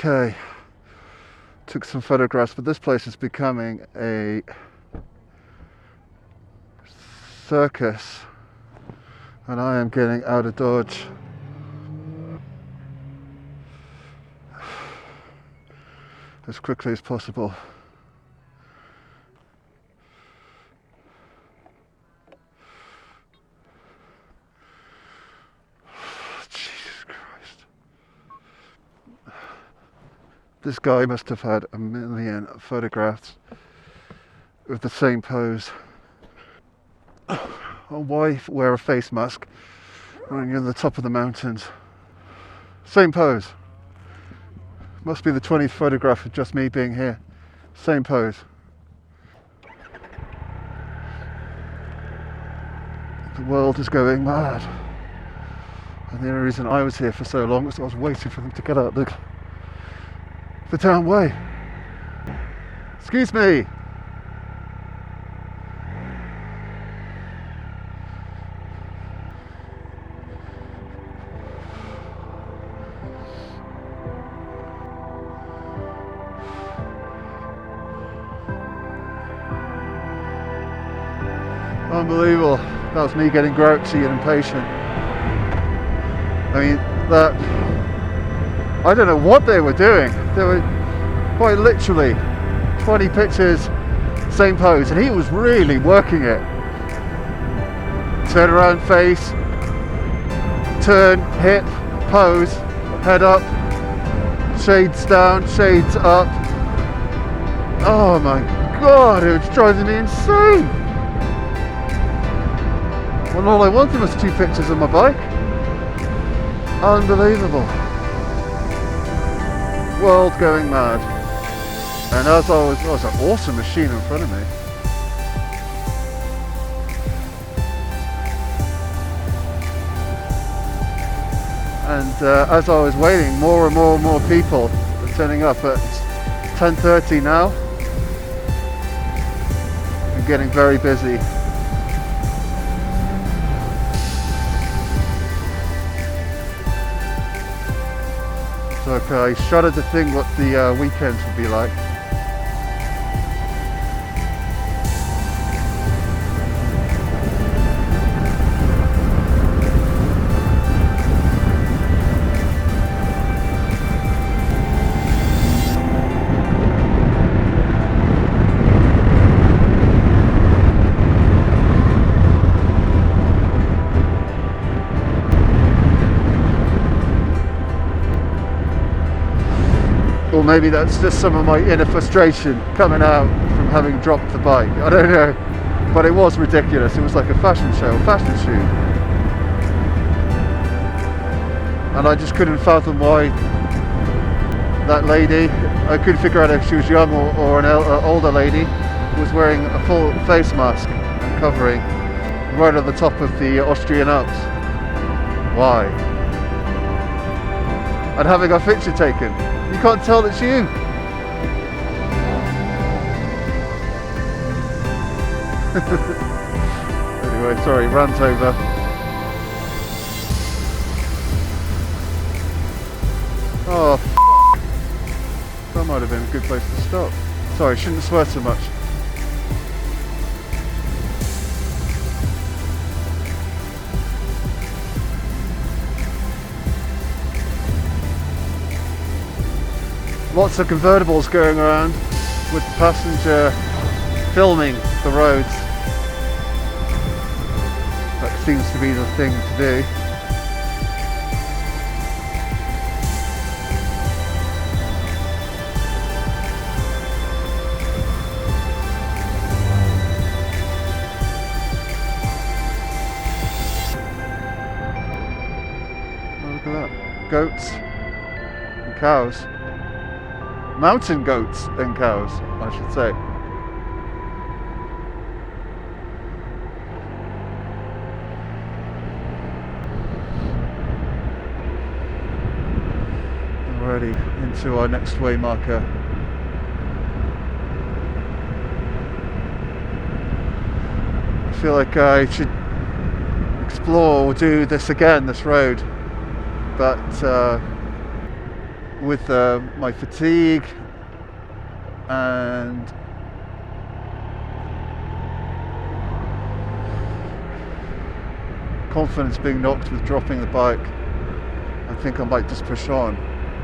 Okay, took some photographs, but this place is becoming a circus and I am getting out of Dodge. As quickly as possible. Jesus Christ. This guy must have had a million photographs with the same pose. Why wear a face mask when you're on the top of the mountains? Same pose. Must be the 20th photograph of just me being here. Same pose. The world is going mad. And the only reason I was here for so long was I was waiting for them to get out the damn way. Excuse me. Unbelievable. That was me getting grouchy and impatient. I mean, I don't know what they were doing. They were quite literally 20 pictures, same pose, and he was really working it. Turn around face, turn, hip, pose, head up, shades down, shades up. Oh my God, it was driving me insane. When all I wanted was 2 pictures of my bike. Unbelievable. World going mad. And as I was an awesome machine in front of me. And as I was waiting, more and more people were turning up. At 10:30 now. I'm getting very busy. So I shudder to think what the weekends would be like. Or maybe that's just some of my inner frustration coming out from having dropped the bike. I don't know, but it was ridiculous. It was like a fashion show, a fashion shoot. And I just couldn't fathom why that lady, I couldn't figure out if she was young or an older lady, was wearing a full face mask and covering right on the top of the Austrian Alps. Why? And having a picture taken. You can't tell it's you. Anyway, sorry, rant over. Oh, that might have been a good place to stop. Sorry, shouldn't swear so much. Lots of convertibles going around with the passenger filming the roads. That seems to be the thing to do. Oh, look at that. Goats and cows. Mountain goats and cows, I should say. Already into our next way marker. I feel like I should explore or do this again, this road, but with my fatigue and confidence being knocked with dropping the bike, I think I might just push on.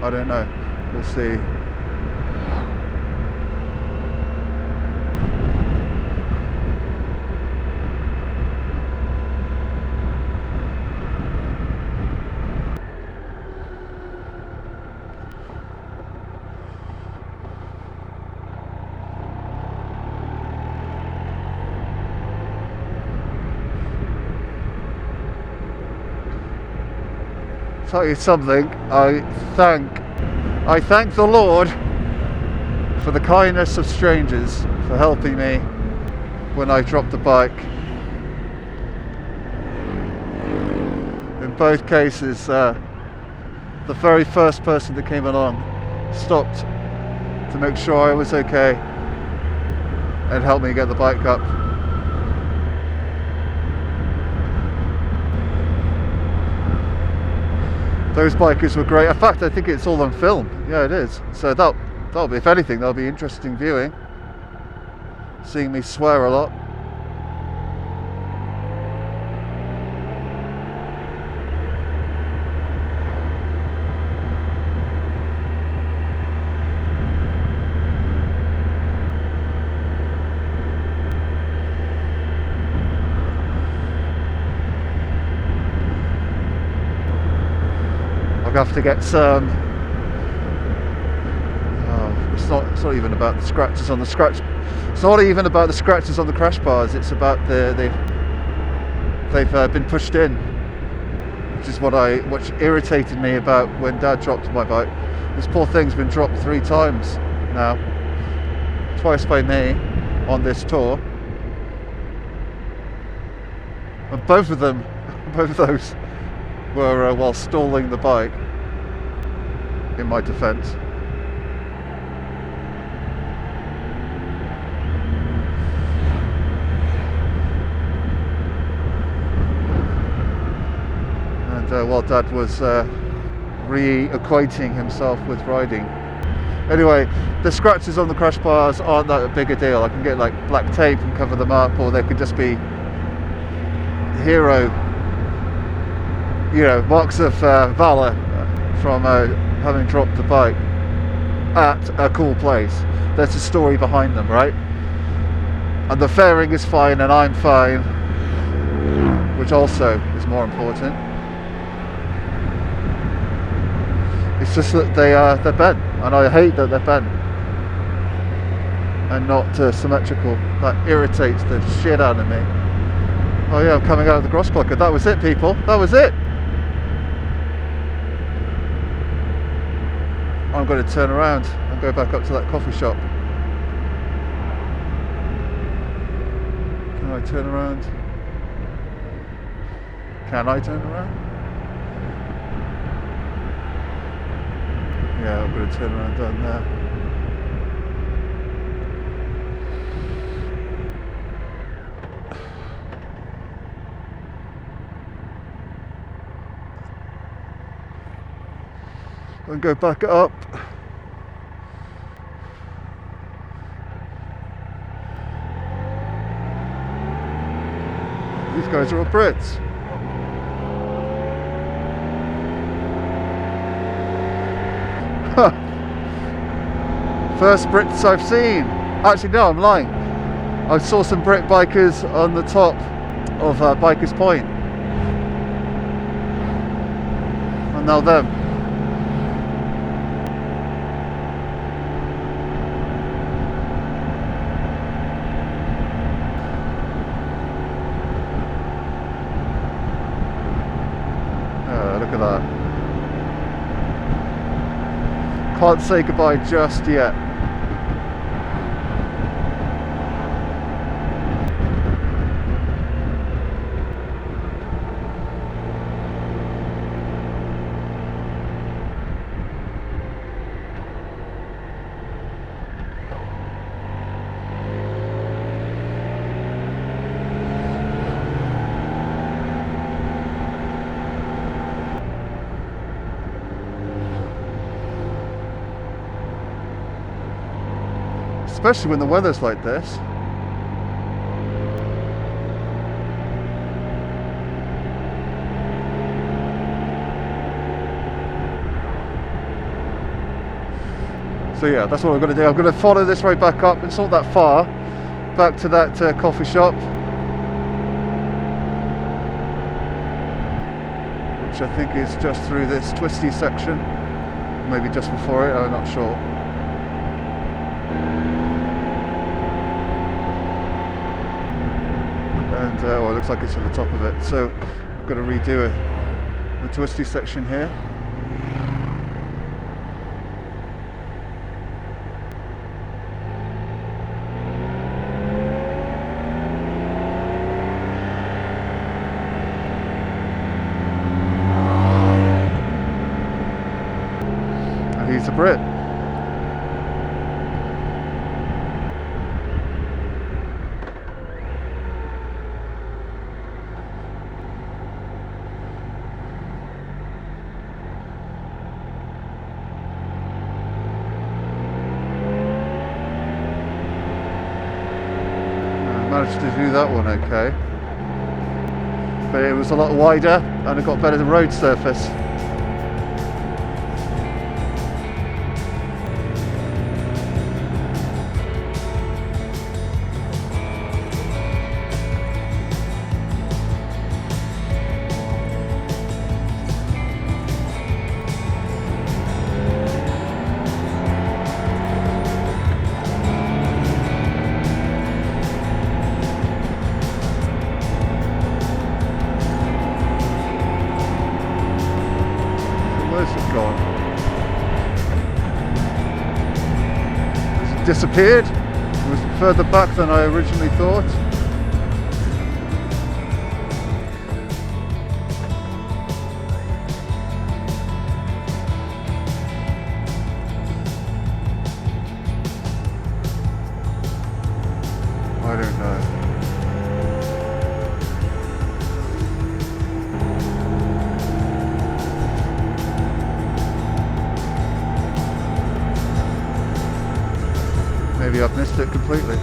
I don't know. We'll see. Tell you something, I thank the Lord for the kindness of strangers for helping me when I dropped the bike. In both cases, the very first person that came along stopped to make sure I was okay and helped me get the bike up. Those bikers were great. In fact, I think it's all on film. Yeah, it is. So that'll be, if anything, that'll be interesting viewing. Seeing me swear a lot. I'll have to get some. Oh, it's not even about the scratches on the scratch. It's not even about the scratches on the crash bars. It's about they've been pushed in, which is what irritated me about when Dad dropped my bike. This poor thing's been dropped 3 times now, twice by me on this tour, and both of those were while stalling the bike, in my defence. And while Dad was reacquainting himself with riding. Anyway, the scratches on the crash bars aren't that big a deal. I can get like black tape and cover them up, or they could just be hero, marks of valor from having dropped the bike at a cool place. There's a story behind them, right? And the fairing is fine and I'm fine, which also is more important. It's just that they're bent, and I hate that they're bent and not symmetrical. That irritates the shit out of me. Oh yeah, I'm coming out of the GrossGlockner. That was it, people. That was it. I'm going to turn around and go back up to that coffee shop. Can I turn around? Can I turn around? Yeah, I'm going to turn around down there. And go back up. These guys are all Brits. First Brits I've seen. Actually, no, I'm lying. I saw some Brit bikers on the top of Bikers Point. And now them. Look at that. Can't say goodbye just yet. especially when the weather's like this. So yeah, that's what I'm going to do. I'm going to follow this road back up. It's not that far back to that coffee shop, which I think is just through this twisty section, maybe just before it, I'm not sure. And it looks like it's at the top of it, so I'm going to redo it. The twisty section here. He's a Brit. I managed to do that one okay, but it was a lot wider and it got better than road surface. Disappeared. It was further back than I originally thought. I don't know. Maybe I've missed it completely.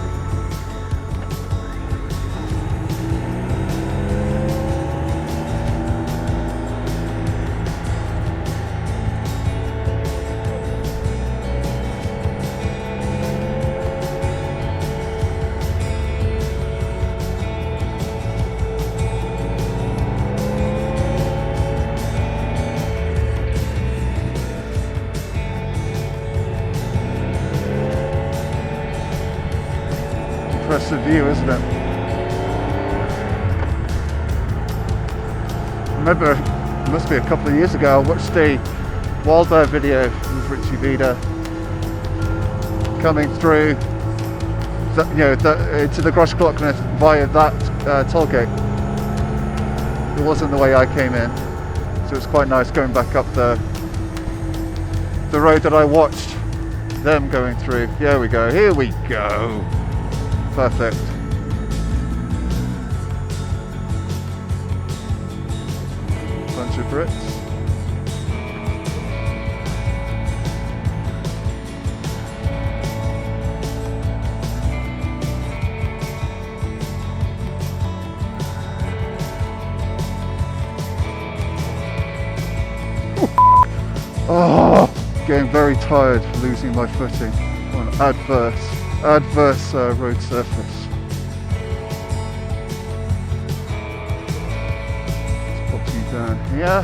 Impressive view, isn't it? I remember, it must be a couple of years ago, I watched a wild bear video with Richie Vida coming through, into the GrossGlockNer via that toll gate. It wasn't the way I came in, so it was quite nice going back up the road that I watched them going through. Here we go, here we go. Perfect. Bunch of Brits. Oh, getting very tired, losing my footing on adverse road surface. Let's pop you down here.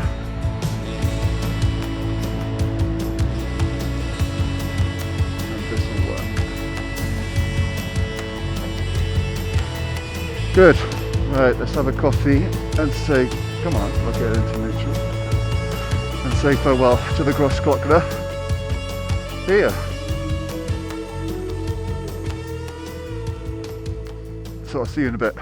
And this will work. Good. Right, let's have a coffee and say, come on, I'll get into neutral. And say farewell to the GrossGlockNer here. So I'll see you in a bit.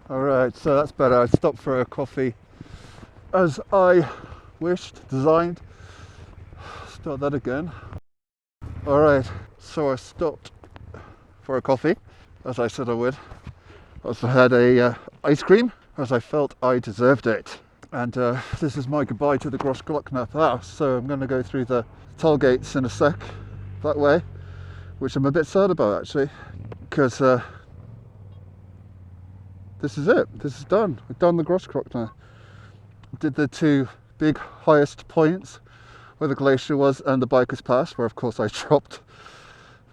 Alright, so that's better. I stopped for a coffee as I wished, designed. Start that again. Alright, so I stopped for a coffee, as I said I would. I also had a ice cream, as I felt I deserved it. And this is my goodbye to the GrossGlockNer Pass. So I'm going to go through the toll gates in a sec that way, which I'm a bit sad about actually, because this is it. This is done. We've done the GrossGlockNer. Did the two big highest points where the glacier was and the Biker's Pass, where of course I dropped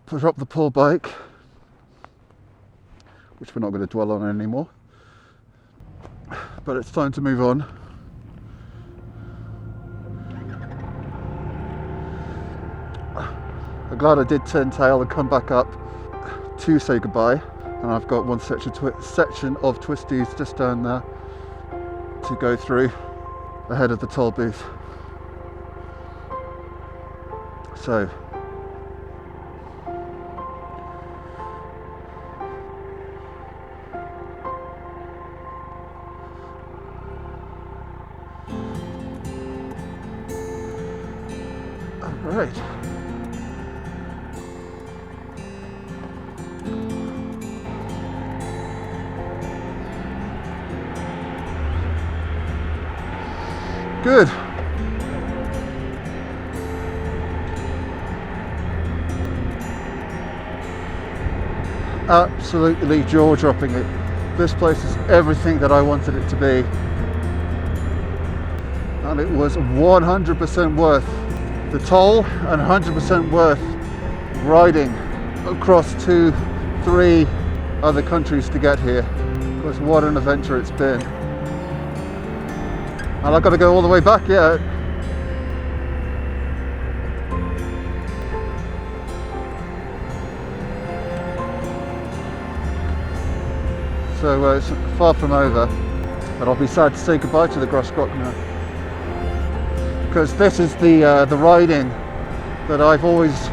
the pull bike, which we're not going to dwell on anymore. But it's time to move on. I'm glad I did turn tail and come back up to say goodbye. And I've got one section of twisties just down there to go through ahead of the toll booth. So all right. Good. Absolutely jaw-dropping it. This place is everything that I wanted it to be. And it was 100% worth the toll and 100% worth riding across 2-3 other countries to get here. Because what an adventure it's been. And I've got to go all the way back yet. So it's far from over, but I'll be sad to say goodbye to the GrossGlockNer, because this is the riding that I've always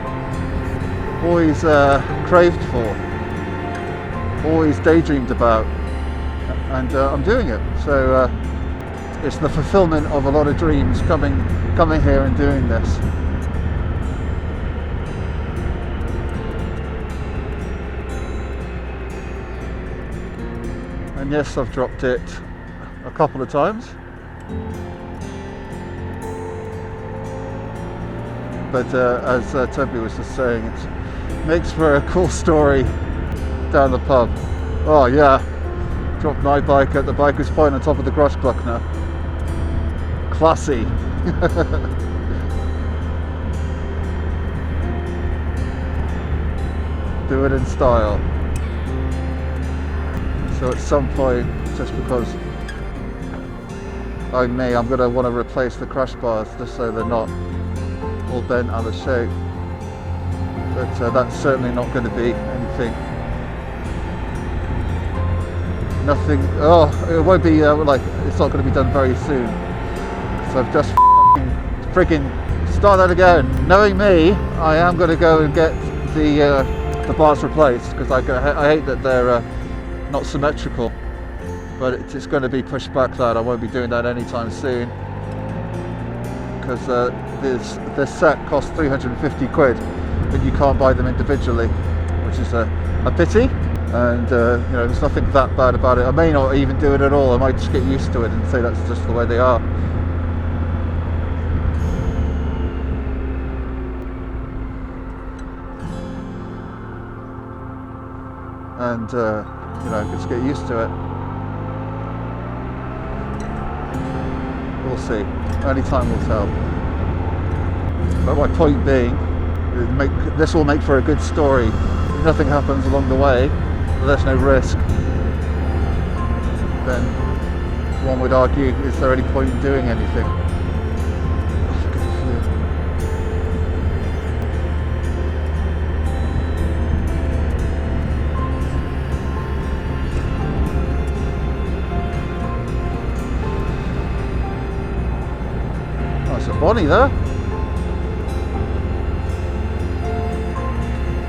craved for, always daydreamed about, and I'm doing it. So it's the fulfillment of a lot of dreams coming here and doing this. And yes, I've dropped it a couple of times, but as Toby was just saying, it makes for a cool story down the pub. Oh yeah, dropped my bike at the Biker's Point on top of the GrossGlockNer. Classy. Do it in style. So at some point, just because I'm going to want to replace the crash bars just so they're not all bent out of shape. But that's certainly not going to be anything. Nothing. Oh, it won't be like, it's not going to be done very soon. So I've just frigging start that again. Knowing me, I am going to go and get the bars replaced, because I hate that they're not symmetrical, but it's going to be pushed back. That I won't be doing that anytime soon, because this set costs 350 quid, but you can't buy them individually, which is a pity. And there's nothing that bad about it. I may not even do it at all. I might just get used to it and say that's just the way they are. And just get used to it. We'll see. Only time will tell. But my point being, this will make for a good story. If nothing happens along the way, there's no risk, then one would argue, is there any point in doing anything? Oh, it's a Bonnie there.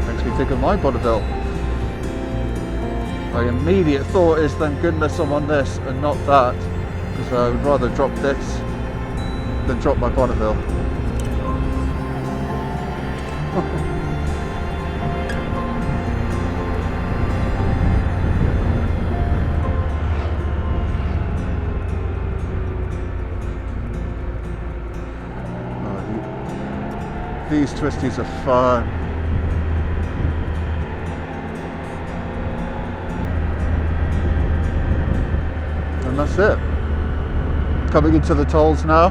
Makes me think of my Bonneville. My immediate thought is, thank goodness I'm on this and not that, because I would rather drop this than drop my Bonneville. these twisties are fun. And that's it. Coming into the tolls now.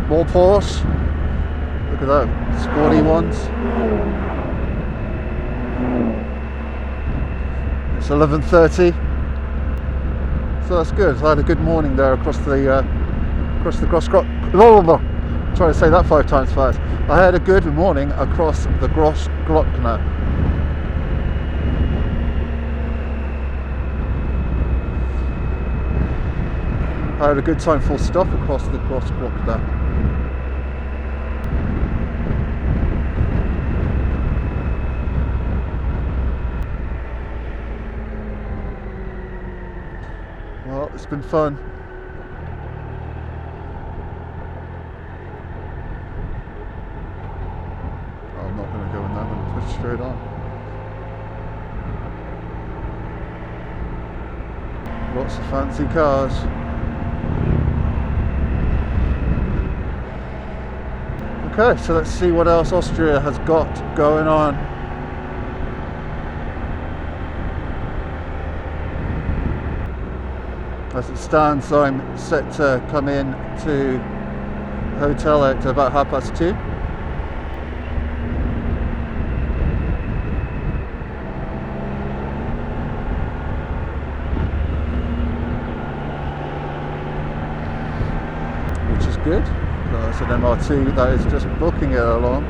More Porsche. Look at that, sporty ones. It's 11:30, so that's good. I had a good morning there across the GrossGlockNer. Trying to say that 5 times fast. I had a good morning across the GrossGlockNer. I had a good time full stop across the GrossGlockNer. Well, it's been fun. Oh, I'm not going to go in there, I'm going to push straight on. Lots of fancy cars. Okay, so let's see what else Austria has got going on. As it stands, I'm set to come in to the hotel at about 2:30. Which is good. It's an MR2 that is just booking it along.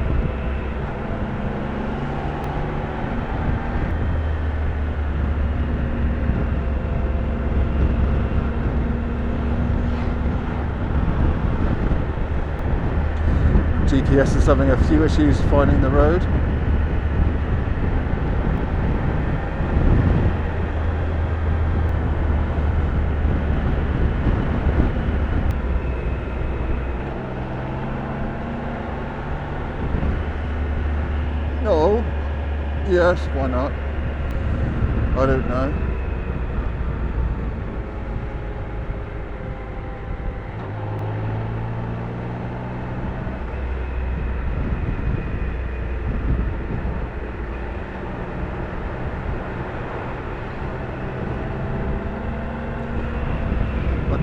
GPS is having a few issues finding the road. No. Yes, why not? I don't know.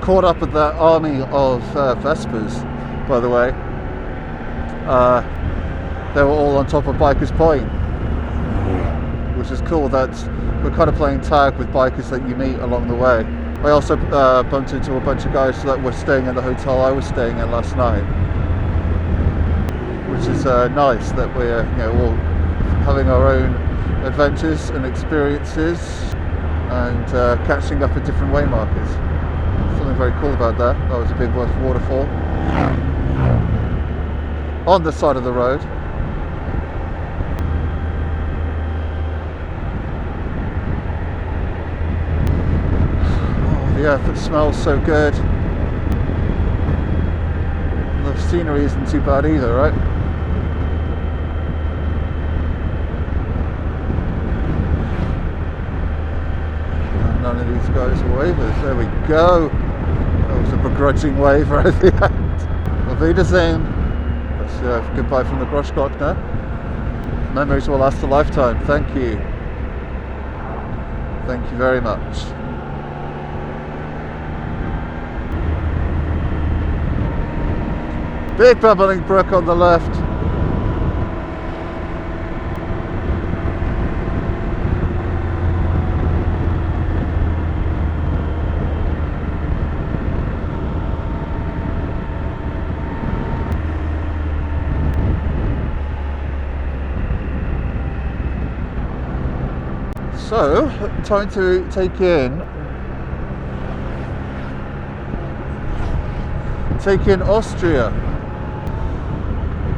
Caught up with that army of Vespers, by the way. They were all on top of Bikers Point, which is cool. That we're kind of playing tag with bikers that you meet along the way. I also bumped into a bunch of guys that were staying in the hotel I was staying in last night, which is nice that we're all having our own adventures and experiences and catching up at different way markers. Something very cool about that. That was a big waterfall on the side of the road. Oh, the earth, it smells so good. The scenery isn't too bad either, right? None of these guys are wavers. There we go. That was a begrudging wave right at the end. Auf Wiedersehen. That's goodbye from the GrossGlockNer. Memories will last a lifetime. Thank you. Thank you very much. Big bubbling brook on the left. So, time to take in Austria.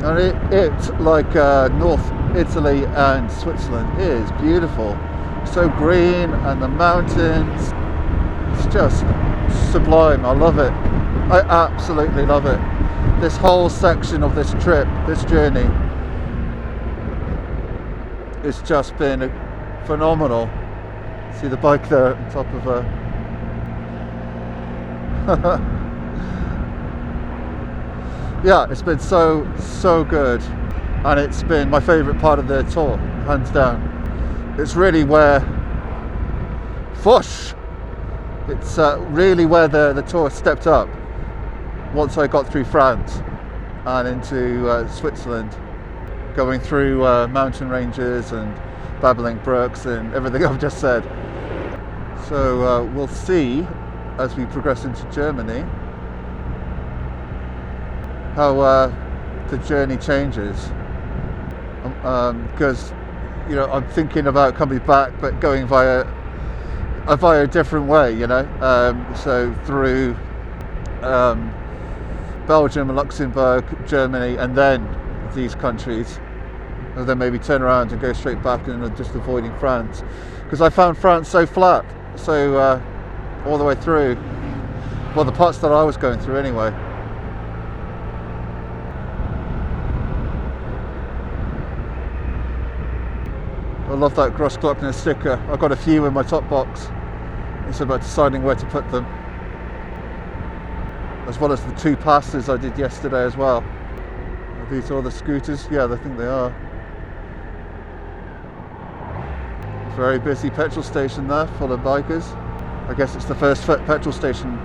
And it like North Italy and Switzerland, is beautiful. So green, and the mountains, it's just sublime. I love it. I absolutely love it. This whole section of this trip, this journey, it's just been phenomenal. See the bike there on top of a yeah, it's been so good, and it's been my favourite part of the tour, hands down. It's really where it's really where the tour stepped up once I got through France and into Switzerland, going through mountain ranges and babbling brooks and everything I've just said. So we'll see as we progress into Germany how the journey changes, because you know, I'm thinking about coming back but going via a different way, you know, so through Belgium, Luxembourg, Germany, and then these countries, and then maybe turn around and go straight back and just avoiding France, because I found France so flat, so all the way through, well, the parts that I was going through anyway. I love that GrossGlockNer sticker. I've got a few in my top box. It's about deciding where to put them, as well as the 2 passes I did yesterday as well. Are these all the scooters? Yeah, I think they are. Very busy petrol station there, full of bikers. I guess it's the first petrol station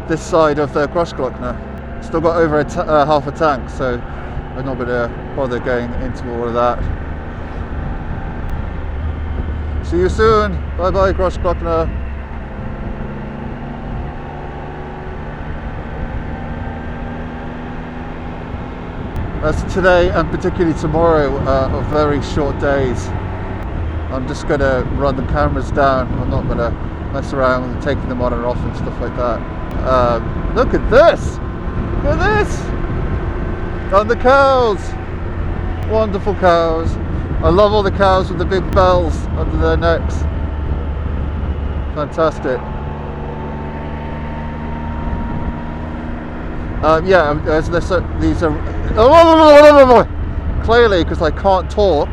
this side of the GrossGlockNer. Still got over half a tank, so I'm not going to bother going into all of that. See you soon. Bye bye, GrossGlockNer. As today and particularly tomorrow are very short days. I'm just going to run the cameras down. I'm not going to mess around with taking them on and off and stuff like that. Look at this! Look at this! And the cows! Wonderful cows. I love all the cows with the big bells under their necks. Fantastic. Yeah, these are clearly, because I can't talk.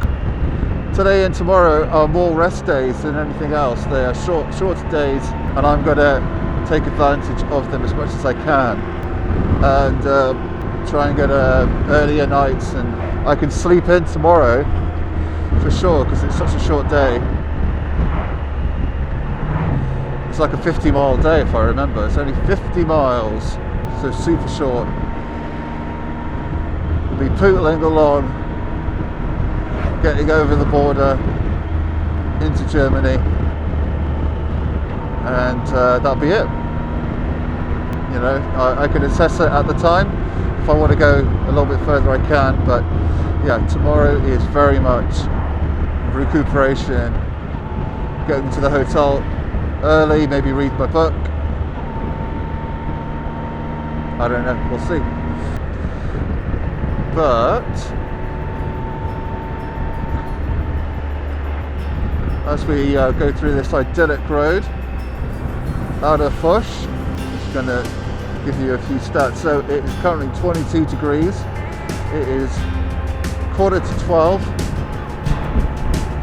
Today and tomorrow are more rest days than anything else. They are shorter days, and I'm going to take advantage of them as much as I can, and try and get earlier nights, and I can sleep in tomorrow for sure, because it's such a short day. It's like a 50-mile day if I remember. It's only 50 miles, so super short. We'll be pootling along, getting over the border into Germany, and that'll be it. You know, I can assess it at the time. If I want to go a little bit further, I can, but yeah, tomorrow is very much recuperation, getting to the hotel early, maybe read my book. I don't know, we'll see. But as we go through this idyllic road out of Foch, I'm just going to give you a few stats. So it is currently 22 degrees. It is 11:45,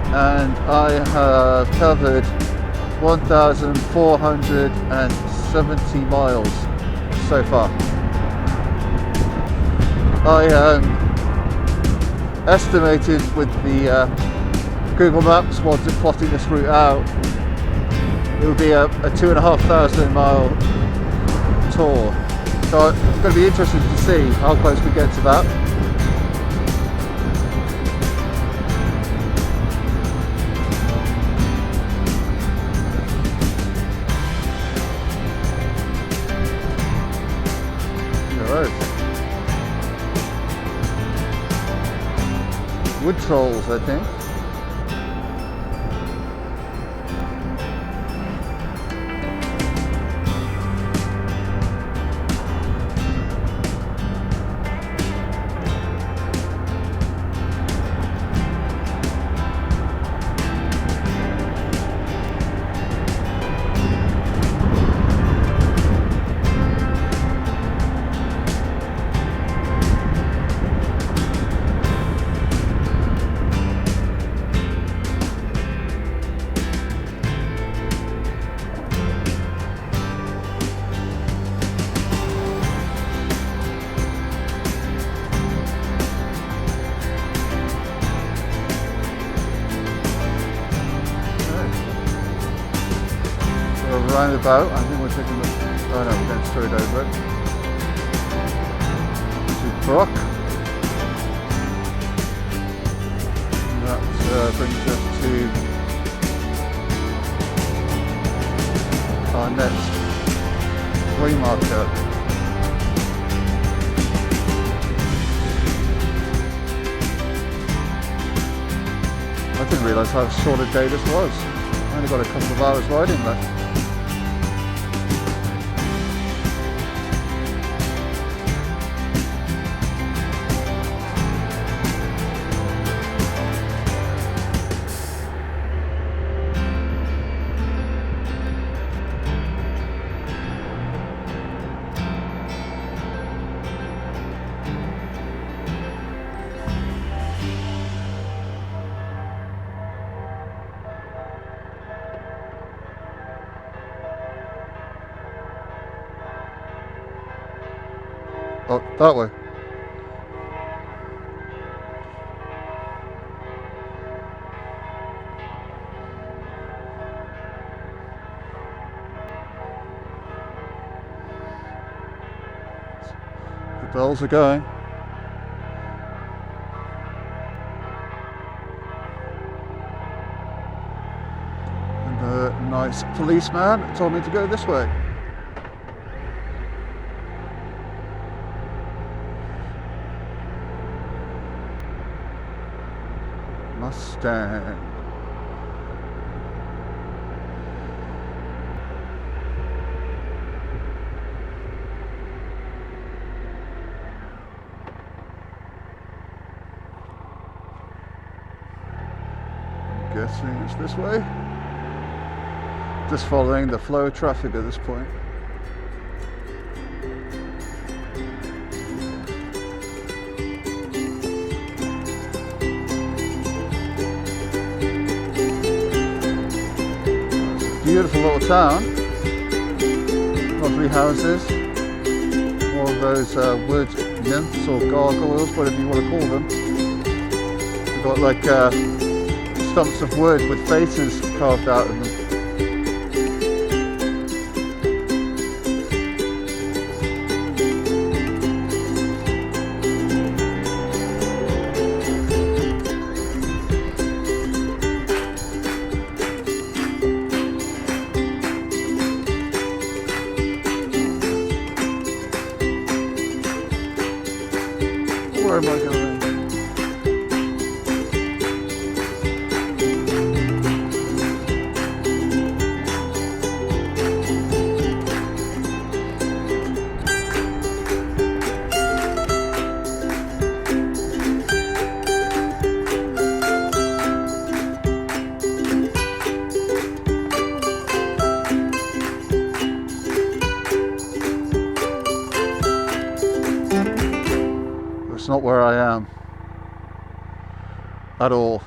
and I have covered 1,470 miles so far. I estimated with the Google Maps while plotting this route out, it would be a 2,500 mile tour. So it's going to be interesting to see how close we get to that. Wood trolls, I think. roundabout. I think we're taking the... Oh no, we're going straight over it. To Brock. And that brings us to our next way marker. I didn't realise how short a day this was. I only got a couple of hours riding left. Oh, that way. The bells are going. And a nice policeman told me to go this way. Mustang. I'm guessing it's this way. Just following the flow of traffic at this point. Beautiful little town, lovely houses, more of those wood nymphs or gargoyles, whatever you want to call them. We've got like stumps of wood with faces carved out of them. Where am I going? It's not where I am at all.